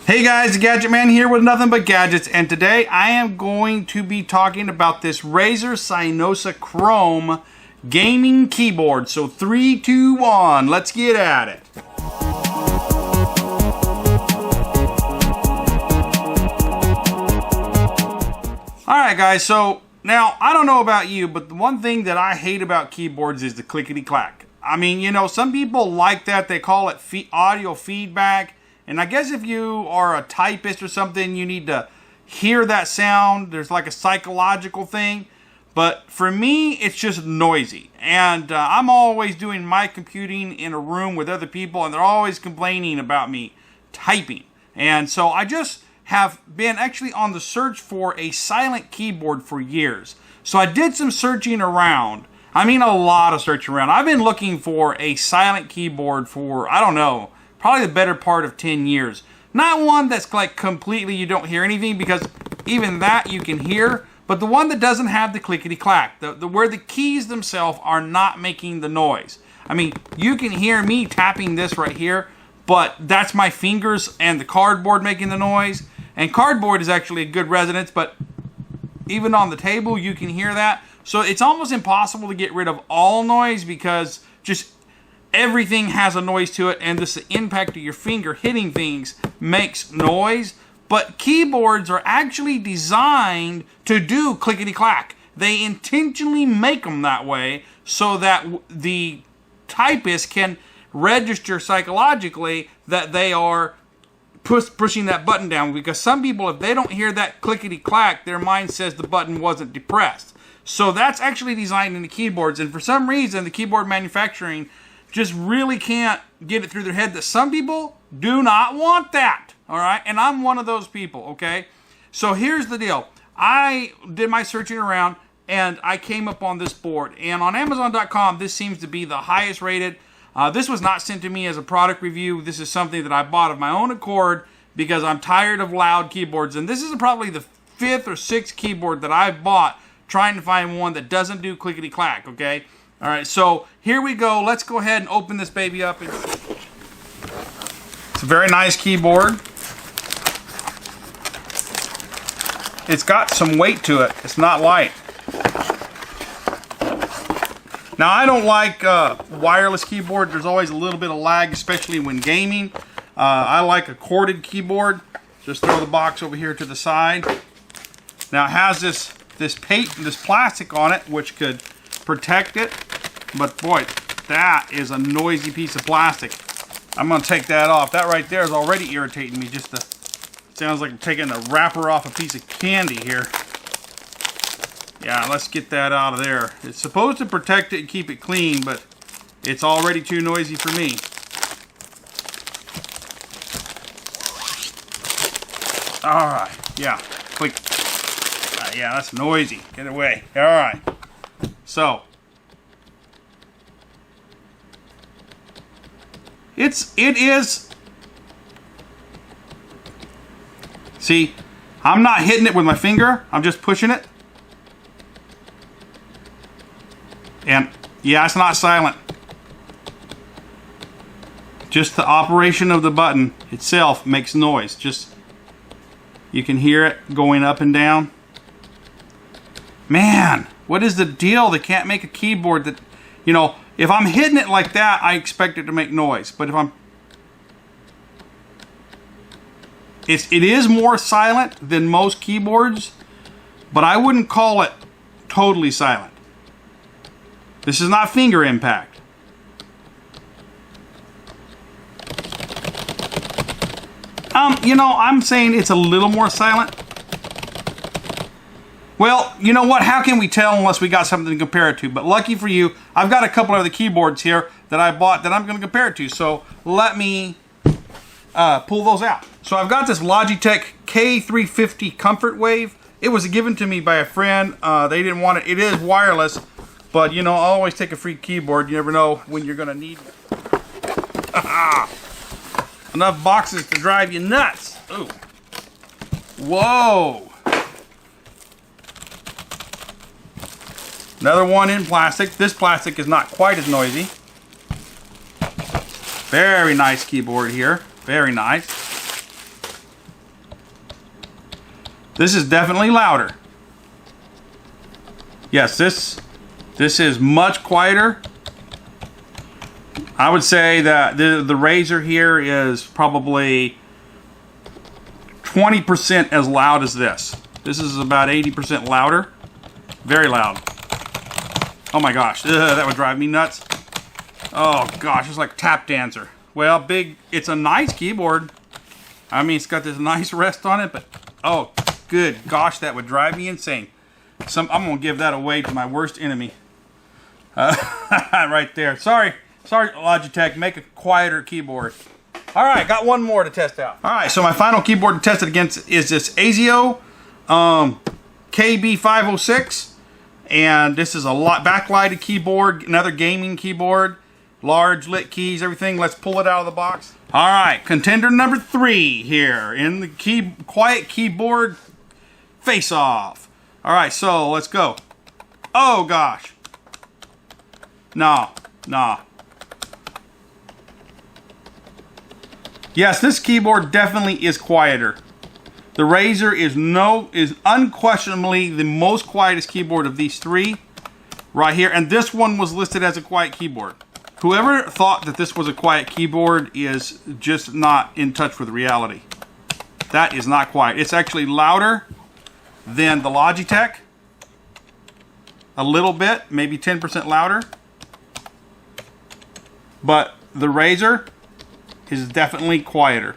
Hey guys, the Gadget Man here with nothing but gadgets, and today I am going to be talking about this Razer Cynosa Chroma gaming keyboard. So 3, 2, 1, let's get at it. Alright guys, so now I don't know about you, but the one thing that I hate about keyboards is the clickety clack. I mean, you know, some people like that, they call it audio feedback. And I guess if you are a typist or something, you need to hear that sound. There's like a psychological thing. But for me, it's just noisy. And I'm always doing my computing in a room with other people, and they're always complaining about me typing. And so I just have been actually on the search for a silent keyboard for years. So I did some searching around. I mean, a lot of searching around. I've been looking for a silent keyboard for, I don't know, probably the better part of 10 years. Not one that's like completely you don't hear anything, because even that you can hear, but the one that doesn't have the clickety clack, where the keys themselves are not making the noise. I mean, you can hear me tapping this right here, but that's my fingers and the cardboard making the noise. And cardboard is actually a good resonance, but even on the table you can hear that. So it's almost impossible to get rid of all noise, because just everything has a noise to it, and just the impact of your finger hitting things makes noise. But keyboards are actually designed to do clickety clack. They intentionally make them that way so that the typist can register psychologically that they are pushing that button down. Because some people, if they don't hear that clickety clack, their mind says the button wasn't depressed. So that's actually designed into keyboards, and for some reason the keyboard manufacturing just really can't get it through their head that some people do not want that, all right? And I'm one of those people, okay? So here's the deal. I did my searching around, and I came up on this board. And on Amazon.com, this seems to be the highest rated. This was not sent to me as a product review. This is something that I bought of my own accord because I'm tired of loud keyboards. And this is probably the 5th or 6th keyboard that I've bought trying to find one that doesn't do clickety clack, okay? All right, so here we go. Let's go ahead and open this baby up. It's a very nice keyboard. It's got some weight to it. It's not light. Now, I don't like wireless keyboard. There's always a little bit of lag, especially when gaming. I like a corded keyboard. Just throw the box over here to the side. Now, it has this plastic on it, which could protect it. But boy, that is a noisy piece of plastic. I'm going to take that off. That right there is already irritating me. Sounds like I'm taking the wrapper off a piece of candy here. Yeah, let's get that out of there. It's supposed to protect it and keep it clean, but it's already too noisy for me. Alright, yeah, click. Yeah, that's noisy. Get away. Alright. So, it is. See, I'm not hitting it with my finger. I'm just pushing it. And yeah, it's not silent. Just the operation of the button itself makes noise. You can hear it going up and down. Man, what is the deal? They can't make a keyboard that, you know, if I'm hitting it like that, I expect it to make noise. But if it is more silent than most keyboards, but I wouldn't call it totally silent. This is not finger impact. You know, I'm saying it's a little more silent. Well, you know what? How can we tell unless we got something to compare it to? But lucky for you, I've got a couple of the keyboards here that I bought that I'm going to compare it to. So let me pull those out. So I've got this Logitech K350 Comfort Wave. It was given to me by a friend. They didn't want it. It is wireless, but you know, I always take a free keyboard. You never know when you're going to need it. Enough boxes to drive you nuts. Ooh. Whoa. Another one in plastic. This plastic is not quite as noisy. Very nice keyboard here. Very nice. This is definitely louder. Yes, this is much quieter. I would say that the Razer here is probably 20% as loud as this. This is about 80% louder. Very loud. Oh my gosh, that would drive me nuts. Oh gosh, it's like tap dancer. Well, it's a nice keyboard. I mean, it's got this nice rest on it, but oh, good gosh, that would drive me insane. I'm gonna give that away to my worst enemy. Right there. Sorry, Logitech, make a quieter keyboard. All right, got one more to test out. All right, so my final keyboard to test it against is this Azio KB506, and this is a backlighted keyboard, another gaming keyboard, large lit keys, everything. Let's pull it out of the box. All right, contender number 3 here in the quiet keyboard face-off. All right, so let's go. Oh gosh. Nah. Yes, this keyboard definitely is quieter. The Razer is unquestionably the most quietest keyboard of these 3 right here, and this one was listed as a quiet keyboard. Whoever thought that this was a quiet keyboard is just not in touch with reality. That is not quiet. It's actually louder than the Logitech. A little bit, maybe 10% louder. But the Razer is definitely quieter.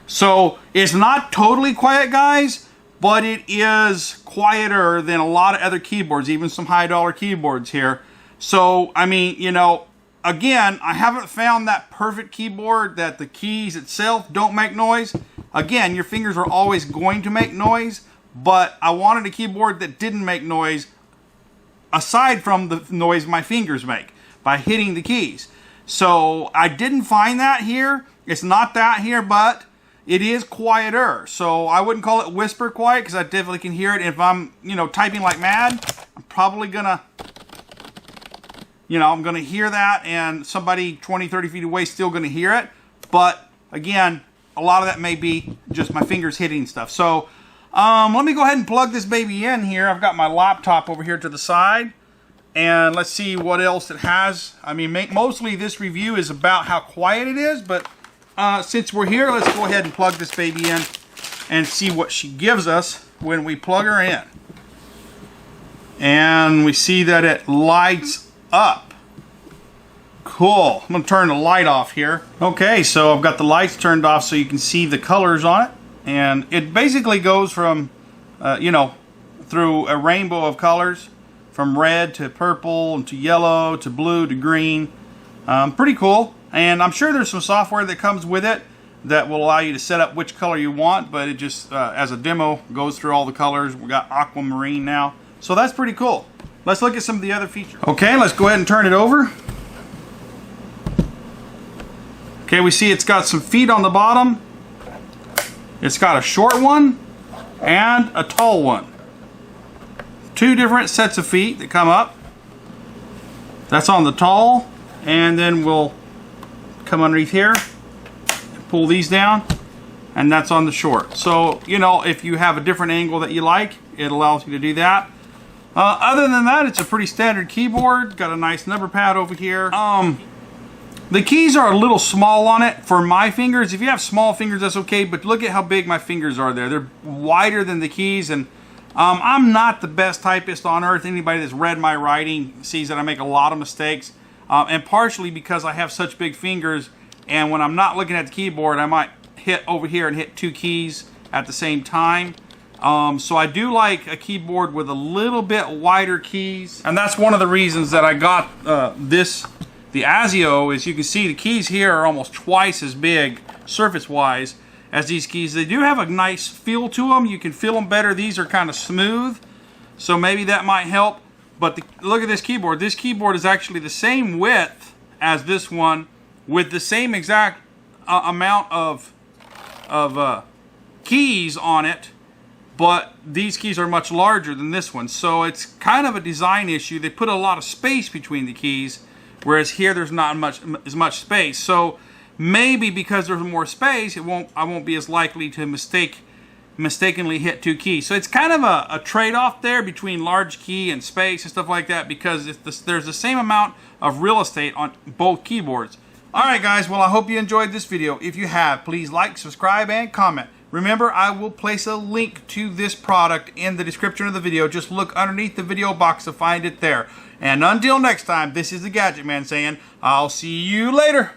So it's not totally quiet, guys, but it is quieter than a lot of other keyboards, even some high-dollar keyboards here. So, I mean, you know, again, I haven't found that perfect keyboard that the keys itself don't make noise. Again, your fingers are always going to make noise, but I wanted a keyboard that didn't make noise aside from the noise my fingers make by hitting the keys. So I didn't find that here. It's not that here, but it is quieter. So I wouldn't call it whisper quiet because I definitely can hear it. If I'm, you know, typing like mad, I'm probably gonna, you know, I'm gonna hear that, and somebody 20, 30 feet away is still gonna hear it. But again, a lot of that may be just my fingers hitting stuff. So let me go ahead and plug this baby in here. I've got my laptop over here to the side. And let's see what else it has. I mean, mostly this review is about how quiet it is, but since we're here, let's go ahead and plug this baby in and see what she gives us when we plug her in. And we see that it lights up. Cool. I'm going to turn the light off here. Okay, so I've got the lights turned off so you can see the colors on it. And it basically goes from, you know, through a rainbow of colors. From red to purple and to yellow to blue to green. Pretty cool. And I'm sure there's some software that comes with it that will allow you to set up which color you want, but it just, as a demo, goes through all the colors. We got aquamarine now. So that's pretty cool. Let's look at some of the other features. Okay, let's go ahead and turn it over. Okay, we see it's got some feet on the bottom. It's got a short one and a tall one. 2 different sets of feet that come up. That's on the tall, and then we'll come underneath here and pull these down, and that's on the short. So, you know, if you have a different angle that you like, it allows you to do that. Other than that, it's a pretty standard keyboard. Got a nice number pad over here. The keys are a little small on it for my fingers. If you have small fingers, that's okay, but look at how big my fingers are there. They're wider than the keys, and I'm not the best typist on earth. Anybody that's read my writing sees that I make a lot of mistakes, and partially because I have such big fingers, and when I'm not looking at the keyboard, I might hit over here and hit 2 keys at the same time. So I do like a keyboard with a little bit wider keys, and that's one of the reasons that I got the Azio. As you can see, the keys here are almost twice as big surface-wise as these keys. They do have a nice feel to them. You can feel them better. These are kind of smooth, so maybe that might help. But look at this keyboard. This keyboard is actually the same width as this one with the same exact amount of keys on it, but these keys are much larger than this one. So it's kind of a design issue. They put a lot of space between the keys, whereas here there's not as much space. So maybe because there's more space, I won't be as likely to mistake mistakenly hit 2 keys. So it's kind of a trade-off there between large key and space and stuff like that, because there's the same amount of real estate on both keyboards. Alright guys, well I hope you enjoyed this video. If you have, please like, subscribe, and comment. Remember, I will place a link to this product in the description of the video. Just look underneath the video box to find it there. And until next time, this is the Gadget Man saying, I'll see you later.